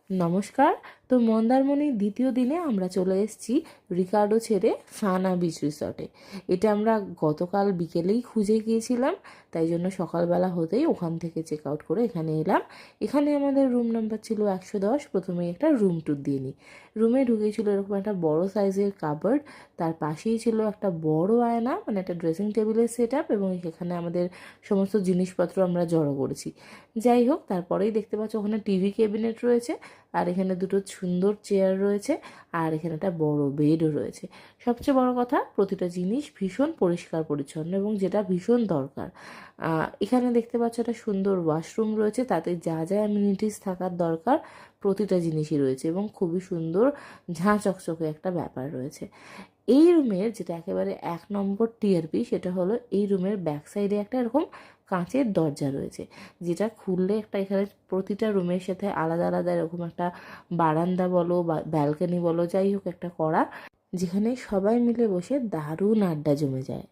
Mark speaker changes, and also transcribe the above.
Speaker 1: নমস্কার। তো মন্দারমণির দ্বিতীয় দিনে আমরা চলে এসেছি রিকার্ডো ছেড়ে সানা বিচ রিসর্টে। এটা আমরা গতকাল বিকেলেই খুঁজে গিয়েছিলাম, তাই জন্য সকালবেলা হতেই ওখান থেকে চেক আউট করে এখানে এলাম। এখানে আমাদের রুম নাম্বার ছিল 110। প্রথমেই একটা রুম ট্যুর দিয়ে নিই। রুমে ঢুকেছিল এরকম একটা বড় সাইজের কাবার্ড, তার পাশেই ছিল একটা বড় আয়না, মানে একটা ড্রেসিং টেবিলের সেট আপ, এবং এখানে আমাদের সমস্ত জিনিসপত্র আমরা জড়ো করেছি। যাই হোক, তারপরেই দেখতে পাচ্ছ ওখানে টিভি ক্যাবিনেট রয়েছে, আর এখানে দুটো সুন্দর চেয়ার রয়েছে, আর এখানে একটা বড় বেডও রয়েছে। সবচেয়ে বড় কথা, প্রতিটা জিনিস ভীষণ পরিষ্কার পরিচ্ছন্ন, এবং যেটা ভীষণ দরকার। এখানে দেখতে পাচ্ছ একটা সুন্দর ওয়াশরুম রয়েছে, তাতে যা যা অ্যামিনিটিস থাকার দরকার প্রতিটা জিনিসই রয়েছে, এবং খুবই সুন্দর ঝাঁ চকচকে একটা ব্যাপার রয়েছে। এই রুমের যেটা একেবারে 1 নম্বর টিআরপি, সেটা হলো এই রুমের ব্যাক সাইডে একটা এরকম কাঁচের দরজা রয়েছে, যেটা খুললে একটা এখানে প্রতিটা রুমের সাথে আলাদা আলাদা এরকম একটা বারান্দা বলো বা ব্যালকনি বলো, যাই হোক একটা করা, যেখানে সবাই মিলে বসে দারুণ আড্ডা জমে যায়।